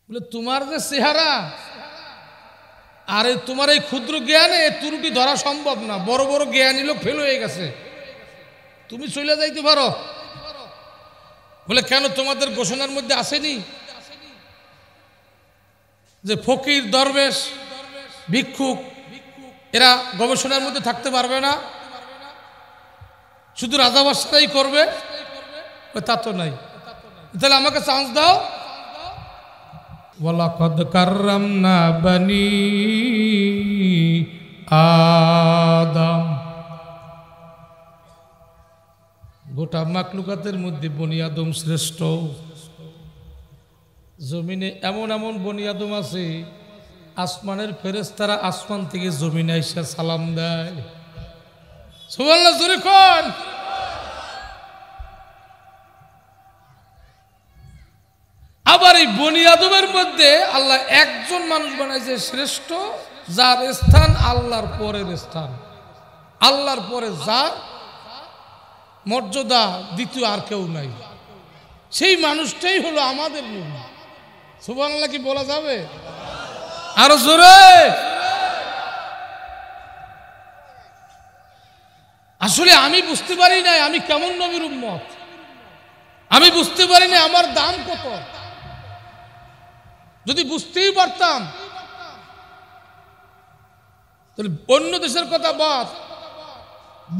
বলে তোমার যে চেহারা আর তোমার এই ক্ষুদ্র জ্ঞানে ত্রুটি ধরা সম্ভব না, বড় বড় জ্ঞানী লোক ফেল হয়ে গেছে, তুমি চলে যাইতে পারো। বলে কেন, তোমাদের ঘোষণার মধ্যে আসেনি যে ফকির, দরবেশ, ভিক্ষুক এরা গবেষণার মধ্যে থাকতে পারবে না, শুধু রাজা বাদশাহই করবে? তা তো নাই, তাহলে আমাকে চান্স দাও। ওয়ালাকাদ কাররামনা বানি আদম, গোটা মাখলুকাতের মধ্যে বনি আদম শ্রেষ্ঠ। জমিনে এমন এমন বনি আদম আছে, আসমানের ফেরেশতারা আসমান থেকে জমিনে এসে সালাম দেয়। সুবহানাল্লাহ, জোরে কোন। আবার এই বনি আদমের মধ্যে আল্লাহ একজন মানুষ বানাইছে শ্রেষ্ঠ, যার স্থান আল্লাহর পরের স্থান, আল্লাহর পরে যার মর্যাদা দ্বিতীয় আর কেউ নাই, সেই মানুষটাই হলো আমাদের নবী। সুবহানাল্লাহ কি বলা যাবে? আরো জোরে। আসলে আমি বুঝতে পারি না আমি কেমন নবীর উম্মত, আমি বুঝতে পারি না আমার দাম কত। যদি বুঝতেই পারতাম তাহলে অন্য দেশের কথা বাদ,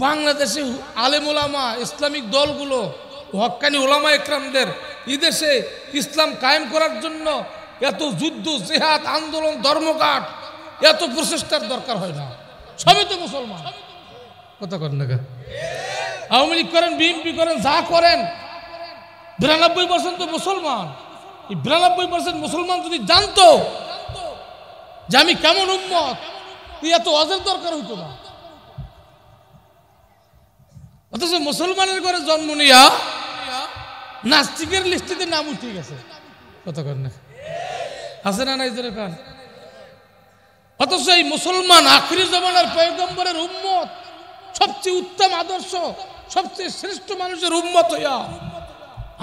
বাংলাদেশে আলেম ওলামা, ইসলামিক দলগুলো, হক্কানি ওলামা একরামদের এই দেশে ইসলাম কায়েম করার জন্য এত যুদ্ধ, জিহাদ, আন্দোলন, ধর্মঘাট, এত প্রচেষ্টার দরকার হয় না। সবই তো মুসলমান। কথা করেন না, আওয়ামী লীগ করেন, বিএনপি করেন, যা করেন, 92% তো মুসলমান। এই 92% মুসলমান যদি জানতো যে আমি কেমন উম্মত, এত অজের দরকার হইতো না। অথচ মুসলমানের ঘরে জন্ম নিয়া নাস্তিকের লিস্টিতে নাম উঠে গেছে। কথা কর না, আছে না নাই জোরে কান। অথচ এই মুসলমান আখিরি জামানার পয়গম্বরের উম্মত, সবচেয়ে উত্তম আদর্শ, সবচেয়ে শ্রেষ্ঠ মানুষের উম্মত হইয়া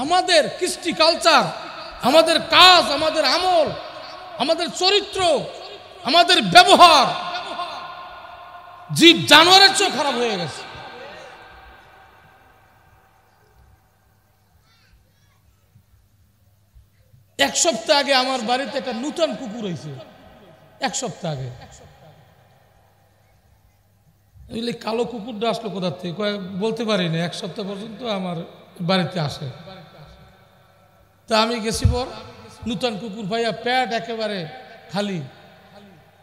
আমাদের কৃষ্টি কালচার, আমাদের কাজ, আমাদের আমল, আমাদের চরিত্র, আমাদের ব্যবহার জীব জানোয়ারের চেয়ে খারাপ হয়ে গেছে। এক সপ্তাহ আগে আমার বাড়িতে একটা নূতন কুকুর হয়েছে, এক সপ্তাহ আগে। কালো কুকুরটা আসলো কোথা থেকে বলতে পারি না, এক সপ্তাহ পর্যন্ত আমার বাড়িতে আসে। তা আমি গেছি পর, নূতন কুকুর ভাইয়া, প্যাট একেবারে খালি,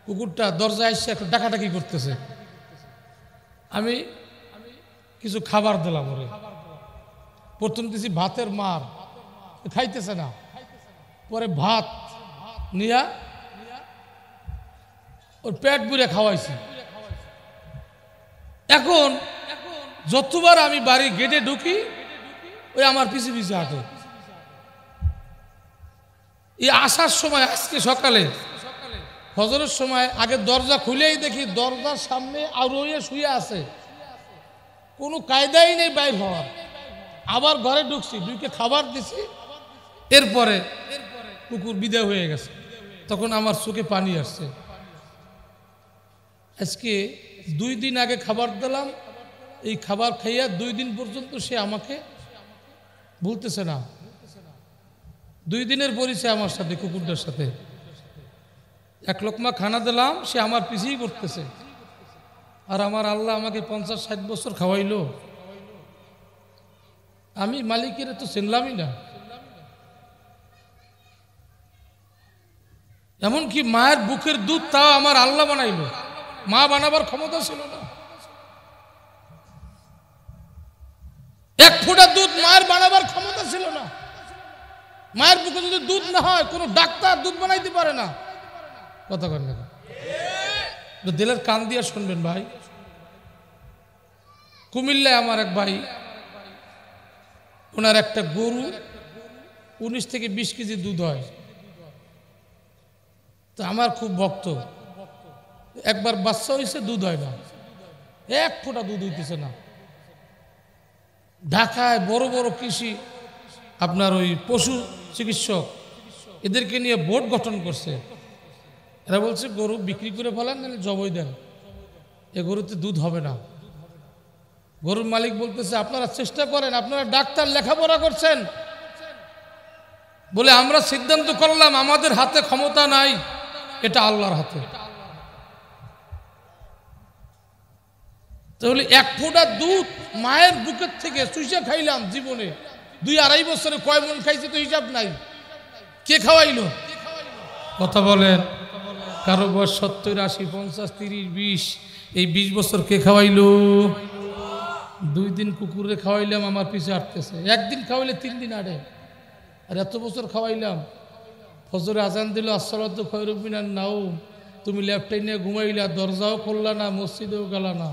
কুকুরটা দরজায় এসে একটু ডাকাডাকি করতেছে। আমি কিছু খাবার দিলাম ওরে, প্রথম দিছি ভাতের মার, খাইতেছে না, পরে ভাত নিয়া ওর পেট বুড়ে খাওয়াইছি। এখন যতবার আমি বাড়ি গেটে ঢুকি, ওই আমার পিছে পিছে হাঁটে। এই আসার সময় আজকে সকালে ফজরের সময় আগে দরজা খুলেই দেখি দরজার সামনে আর শুয়ে আছে, কোনো কায়দাই নেই বাইর হওয়ার। আবার ঘরে ঢুকছি, ঢুকে খাবার দিছি, এরপরে কুকুর বিদায় হয়ে গেছে। তখন আমার চোখে পানি আসছে। আজকে 2 দিন আগে খাবার দিলাম, এই খাবার খাইয়া 2 দিন পর্যন্ত সে আমাকে বলতেছে না। 2 দিনের পরিচয় আমার সাথে, কুকুরটার সাথে। 1 লোকমা খানা দিলাম, সে আমার পিছিয়েই করতেছে। আর আমার আল্লাহ আমাকে 50-60 বছর খাওয়াইলো, আমি মালিকের তো চিনলামই না। এমনকি মায়ের বুকের দুধ তাও আমার আল্লাহ বানাইলো, মা বানাবার ক্ষমতা ছিল না। 1 ফোঁটা দুধ মায়ের বানাবার ক্ষমতা ছিল না। মায়ের বুকে যদি দুধ না হয়, কোনো ডাক্তার দুধ বানাইতে পারে না। কথা কন না, দিলের কান দিয়ে শুনবেন ভাই। কুমিল্লায় আমার এক ভাই, ওনার একটা গরু 19 থেকে 20 কেজি দুধ হয়। তো আমার খুব ভক্ত, একবার বাচ্চা হয়েছে, দুধ হয় না, 1 ফোঁটা দুধ হইতেছে না। ঢাকায় বড় বড় কৃষি আপনার ওই পশু চিকিৎসক এদেরকে নিয়ে বোর্ড গঠন করছে। এরা বলছে গরু বিক্রি করে ফেলেন, নাহলে জবই দেন, এ গরুতে দুধ হবে না। গরুর মালিক বলতেছে আপনারা চেষ্টা করেন, আপনারা ডাক্তার, লেখাপড়া করছেন, বলে আমরা সিদ্ধান্ত করলাম আমাদের হাতে ক্ষমতা নাই, এটা আল্লাহর হাতে। তাহলে এক ফোঁটা দুধ মায়ের বুকের থেকে চুষে খাইলাম জীবনে, 2-2.5 বছরে কয় মন খাইছে তো হিসাব নাই। কে খাওয়াইলো? কথা বলেন। কারো বয়স 70, 80, 50, 30, 20, এই 20 বছর কে খাওয়াইলো? 2 দিন কুকুরে খাওয়াইলাম, আমার পিছে আটতেছে। একদিন খাওয়াইলে 3 দিন আড়ে, আর এত বছর খাওয়াইলাম। ফজরে আজান দিল, আসসালাতু খায়রুম মিনান নাওম, তুমি ল্যাপটাই নিয়ে ঘুমাইলা, দরজাও খুললা না, মসজিদেও গেলা না,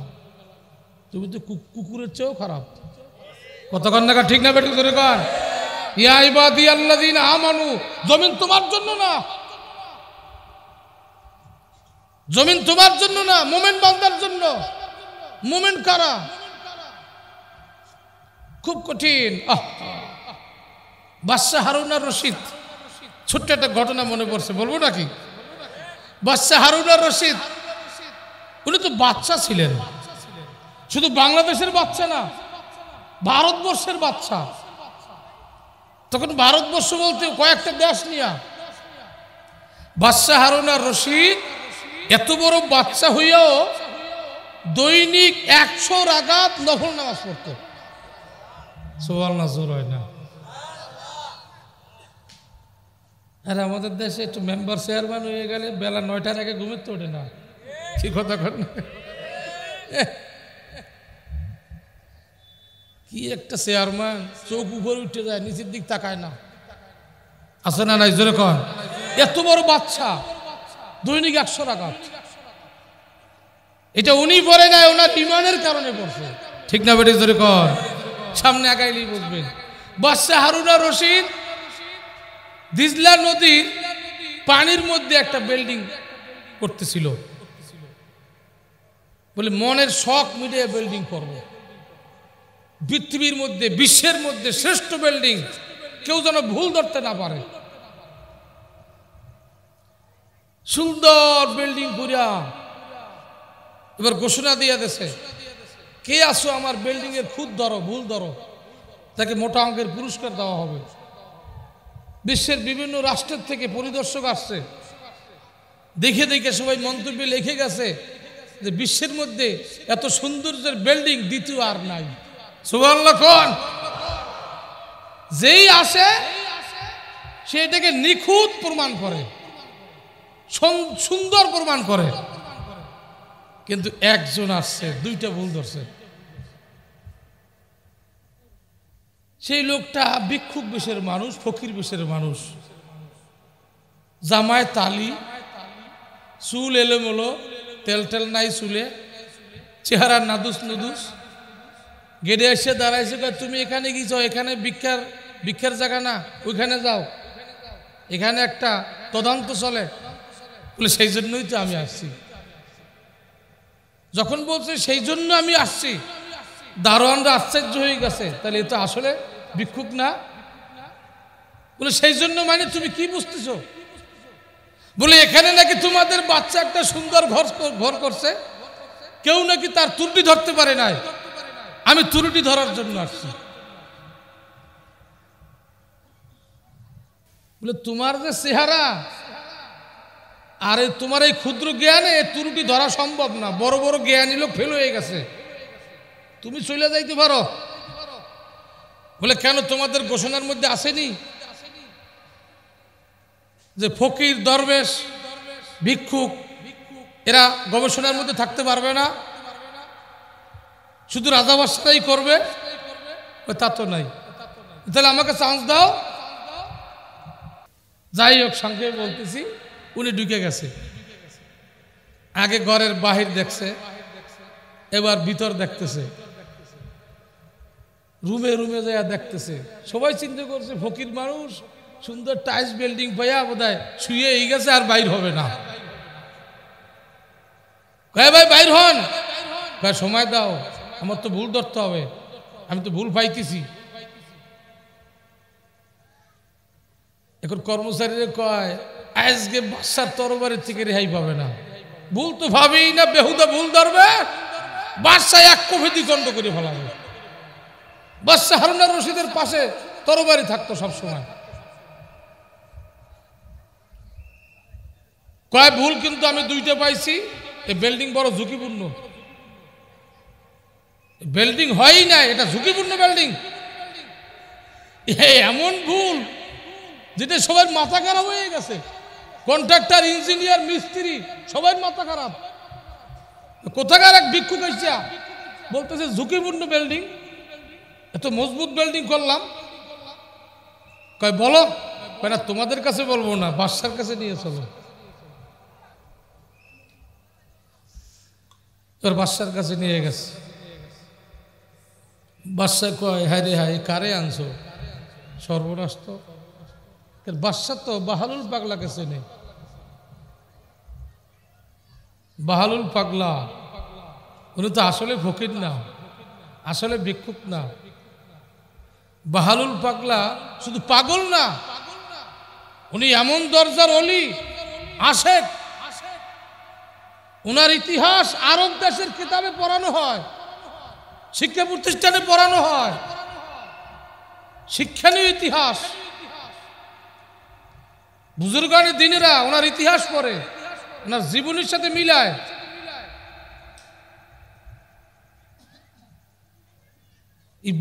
তুমি তো কুকুরের চেয়েও খারাপ। কতক্ষণ না ঠিক না বেটি করে কন? ইয়া ইবাদি আল্লাযিনা আমানু, জমিন তোমার জন্য না, জমিন তোমার জন্য না, মুমিন বান্দার জন্য। মুমিন কারা? খুব কঠিন। বাদশাহ হারুন আর রশিদ, ছোট্ট একটা ঘটনা মনে পড়ছে, বলবো নাকি? বাদশাহ হারুন আর রশিদ, উনি তো বাচ্চা ছিলেন, শুধু বাংলাদেশের বাচ্চা না, ভারতবর্ষের বাচ্চা। তখন ভারতবর্ষ বলতে কয়েকটা দেশ নিয়া। বাদশাহ হারুন আর রশিদ এত বড় বাচ্চা হইয়াও দৈনিক 100 রাকাত নফল নামাজ পড়তো। সুবহানাল্লাহ, জোর হয় না? আর আমাদের দেশে একটু মেম্বার চেয়ারম্যান হয়ে গেলে বেলা 9টার আগে ঘুমের তো ওঠে না। কি কথা কর না? কি একটা চেয়ারম্যান, চোখ উপরে উঠে যায়, নিচের দিক তাকায় না। আছে না নাই? জোরে কন। এত বড় বাচ্চা, দৈনিক 100 রাকাত। এটা উনি পড়ে নাই, ওনার ইমানের কারণে পড়ছে। ঠিক না বেটি? জোরে কন। সামনে আগাইলেই বুঝবেন। বাদশাহ হারুন আর রশিদ দিজলা নদীর পানির মধ্যে একটা বিল্ডিং করতেছিল, বলে মনের শখ মিটিয়ে বিল্ডিং করবে, পৃথিবীর মধ্যে, বিশ্বের মধ্যে শ্রেষ্ঠ বিল্ডিং, কেউ যেন ভুল ধরতে না পারে। সুন্দর বিল্ডিং করিয়া এবার ঘোষণা দিয়ে দিয়েছে, কে আসো আমার বিল্ডিং এর খুদ ধরো, ভুল ধরো, তাকে মোটা অঙ্কের পুরস্কার দেওয়া হবে। বিশ্বের বিভিন্ন রাষ্ট্রের থেকে পরিদর্শক আসছে, দেখে দেখে সবাই মন্তব্যে লিখে গেছে যে বিশ্বের মধ্যে এত সৌন্দর্যের বিল্ডিং দ্বিতীয় আর নাই। সুবহানাল্লাহ কোন? যেই আসে সে এটাকে নিখুঁত প্রমাণ করে, সুন্দর প্রমাণ করে, কিন্তু একজন আসছে, 2টা ভুল ধরছে। সেই লোকটা ভিক্ষুক বেশের মানুষ, ফকির বেশের মানুষ, জামায় তালি, চুল এলোমেলো, তেল টেল নাই চুলে, চেহারা নাদুস নুদুস। গেটে এসে দাঁড়াইছে, তুমি এখানে গিয়েছ, এখানে ভিক্ষার জায়গা না, ওইখানে যাও, এখানে একটা তদন্ত চলে। বলে সেই জন্যই তো আমি আসছি। যখন বলছে সেই জন্য আমি আসছি, দারোয়ানরা আশ্চর্য হয়ে গেছে, তাহলে এ তো আসলে ভিক্ষুক না। বলে সেই জন্য মানে তুমি কি বুঝতেছো? বলে এখানে নাকি তোমাদের বাচ্চা একটা সুন্দর ঘর করছে, কেউ নাকি তার ত্রুটি ধরতে পারে নাই, আমি ত্রুটি ধরার জন্য আসছি। বলে তোমার যে চেহারা আর তোমার এই ক্ষুদ্র জ্ঞানে ত্রুটি ধরা সম্ভব না, বড় বড় জ্ঞানী লোক ফেল হয়ে গেছে, তুমি চলে যাইতে পারো। বলে কেন, তোমাদের ঘোষণার মধ্যে আসেনি যে ফকির, দরবেশ, ভিক্ষুক এরা গবেষণার মধ্যে থাকতে পারবে না, শুধু রাজা বাদশাহই করবে? তা তো নাই। তাহলে আমাকে চান্স দাও। যাই হোক, সংক্ষেপে বলতেছি, উনি ঢুকে গেছে। আগে ঘরের বাহির দেখছে, এবার ভিতর দেখতেছে, রুমে রুমে যায় দেখতেছে। সবাই চিন্তা করছে ফকির মানুষ, সুন্দর টাইলস বিল্ডিং পাইয়া বোধহয় শুয়ে এই গেছে, আর বাইর হবে না। কয় ভাই বাইর হন, ভাই সময় দাও, আমার তো ভুল ধরতে হবে, আমি তো ভুল পাইতেছি। এখন কর্মচারীরা কয় আজকে বাদশার তরবারি থেকে রেহাই পাবে না। ভুল তো ভাবেই না, বেহুদা ভুল ধরবে, বাদশা এক কফি দ্বিখণ্ড করে ফেলাবে। বাদশা হারুন আর রশিদের পাশে তরবারি থাকতো সবসময়। কয় ভুল কিন্তু আমি দুইটা পাইছি, এই বিল্ডিং বড় ঝুঁকিপূর্ণ, বিল্ডিং হয়ই না, এটা ঝুঁকিপূর্ণ বিল্ডিং। এমন ভুল যেটা সবাই মাথা খারাপ হয়ে গেছে, কন্ট্রাক্টর, ইঞ্জিনিয়ার, মিস্ত্রি সবাই মাথা খারাপ। কোথাকার এক ভিক্ষুক এসে বলতেছে ঝুঁকিপূর্ণ বিল্ডিং, এত মজবুত বিল্ডিং করলাম। কয় বলো, কয় না তোমাদের কাছে বলবো না, বাদশার কাছে নিয়ে চলো। তোর বাদশার কাছে নিয়ে গেছে। বাদশা কয় হায় রে হায়, কারে আনছো, সর্বনাশ তো। বাদশা তো বাহালুল পাগলাকে চেনে। বাহালুল পাগলা উনি তো আসলে ফকির না, আসলে ভিক্ষুক না। বাহালুল পাগলা শুধু পাগল না, উনি এমন দরজার অলি, আশেক। ওনার ইতিহাস আরব দেশের কিতাবে পড়ানো হয়, শিক্ষা প্রতিষ্ঠানে পড়ানো হয়, শিক্ষণীয় ইতিহাস। বুজুর্গানে দিনেরা ওনার ইতিহাস পড়ে, ওনার জীবনের সাথে মিলায়।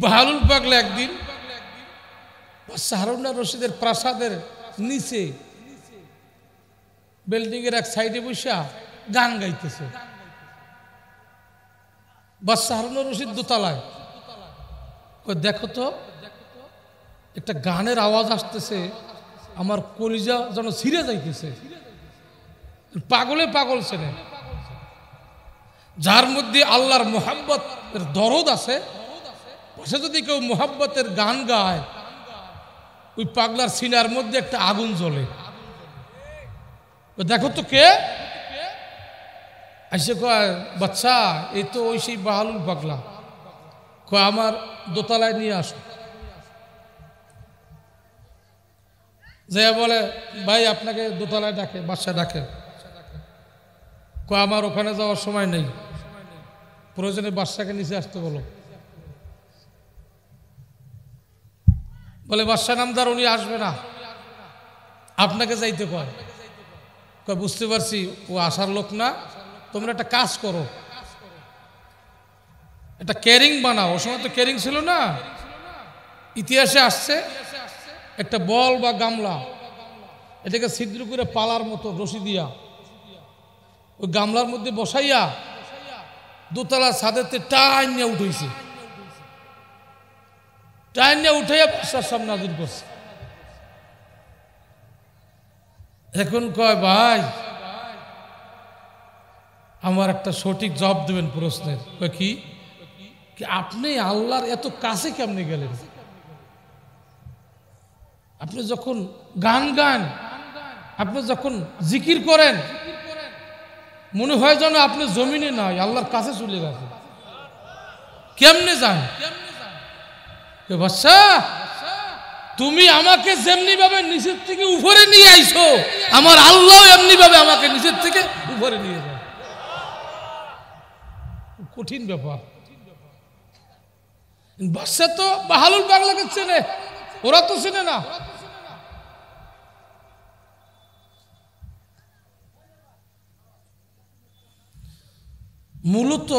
বাহালুল পাগলা একদিন হারুন আর রশিদের প্রাসাদের নিচে বিল্ডিং এর এক সাইডে বসে গান গাইতেছে। বাদশা হারুন আর রশিদ দোতলায়। দেখো তো, একটা গানের আওয়াজ আসতেছে, আমার কলিজা যেন ছিঁড়ে যাইতেছে। পাগলে পাগল ছেলে, যার মধ্যে আল্লাহর মোহাব্বতের দরদ আছে, পাশে যদি কেউ মোহাব্বতের গান গায়, ওই পাগলার সিনার মধ্যে একটা আগুন জ্বলে। দেখো তো কে আইসে, কয় বাচ্চা এই তো ওই সেই বাহালুল পাগলা। কয় আমার দোতলায় নিয়ে আসো। যে বলে ভাই আপনাকে দোতলায় ডাকে, বাদশা ডাকে। কয় আমার ওখানে যাওয়ার সময় নেই, প্রয়োজনে বাদশাকে নিচে আসতে বলো। বলে বাদশা নামদার উনি আসবে না, আপনাকে যাইতে কয়। কয় বুঝতে পারছি ও আসার লোক না, তোমরা একটা কাজ করো, একটা ক্যারিং বানাও। ও সময় তো ক্যারিং ছিল না, ইতিহাসে আসছে একটা বল বা গামলা, এটাকে ছিদ্র করে পালার মতো রশি দিয়া ওই গামলার মধ্যে বসাইয়া দোতলা ছাদেতে টাইন নিয়ে উঠেছে। টাইন নিয়ে উঠাইয়া বাদশার সামনে হাজির করছে। এখন কয় ভাই আমার একটা সঠিক জবাব দেবেন প্রশ্নের। কয় কি? আপনি আল্লাহর এত কাছে কেমনে গেলেন? আপনি যখন গান গান, আপনি যখন জিকির করেন, মনে হয় যেন আপনি জমিনে নাই, আল্লাহর কাছে চলে গেছেন। কেমনে যান? বাদশা তুমি আমাকে যেমনি ভাবে নিচের থেকে উপরে নিয়ে আইছো, আমার আল্লাহ এমনি ভাবে আমাকে নিচের থেকে উপরে নিয়ে যায়। কঠিন ব্যাপার। বাদশা তো বাহালুল পাগলাকে চেনে, ওরা তো চেনে না। মূলত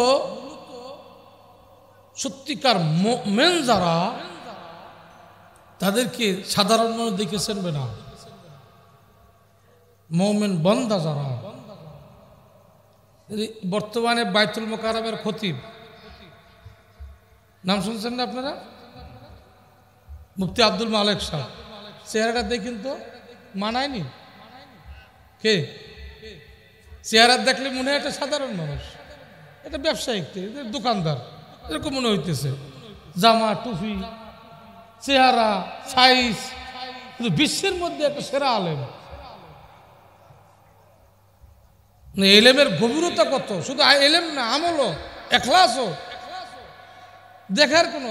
সত্যিকার মুমিন যারা, তাদেরকে সাধারণ মানুষ দেখে চিনবে না। মুমিন বান্দা যারা, বর্তমানে বাইতুল মোকাররমের খতিব, নাম শুনছেন না আপনারা? মুফতি আব্দুল মালেক সাহেব। চেহারাটা দেখেন তো, মানায়নি? কে? চেহারা দেখলে মনে হয় একটা সাধারণ মানুষ, এটা ব্যবসায়িক, দোকানদার, এরকম মনে হইতেছে। জামা, টুপি, চেহারা, সাইজ, কিন্তু বিশ্বের মধ্যে একটা সেরা আলেম। এলেমের গভীরতা কত! শুধু এলেম না, আমলও, এখলাসও দেখার কোনো।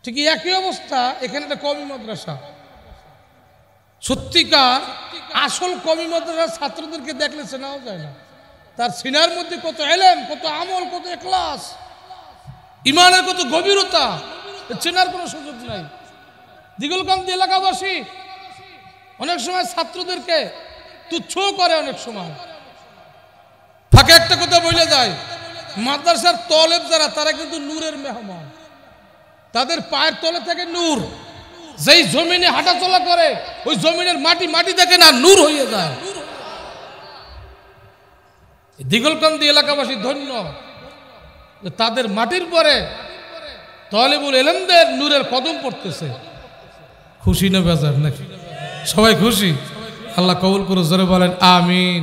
ঠিক একই অবস্থা এখানে একটা কওমি মাদ্রাসা। সত্যিকার আসল কওমি মাদ্রাসার ছাত্রদেরকে দেখলে চেনাও যায় না। তার সিনার মধ্যে কত ইলম, কত আমল, কত ইখলাস, ইমানের কত গভীরতা, চেনার কোনো সুযোগ নাই। দিগলকান্দি এলাকাবাসী অনেক সময় ছাত্রদেরকে তুচ্ছও করে, অনেক সময় ফাঁকে একটা কথা বলে যায়, মাদ্রাসার তলেব যারা তারা কিন্তু নূরের মেহমান, তাদের পায়ের তলে থেকে নূর, যেই জমিনে হাঁটাচলা করে ওই জমিনের মাটি দেখে না নূর হয়ে যায়। দিগলকান্দি এলাকাবাসী ধন্য যে তাদের মাটির পরে তালেবুল ইলমদের নূরের কদম পড়তেছে। খুশি না বেজার নাকি? সবাই খুশি? আল্লাহ কবুল করে জোরে বলেন আমিন।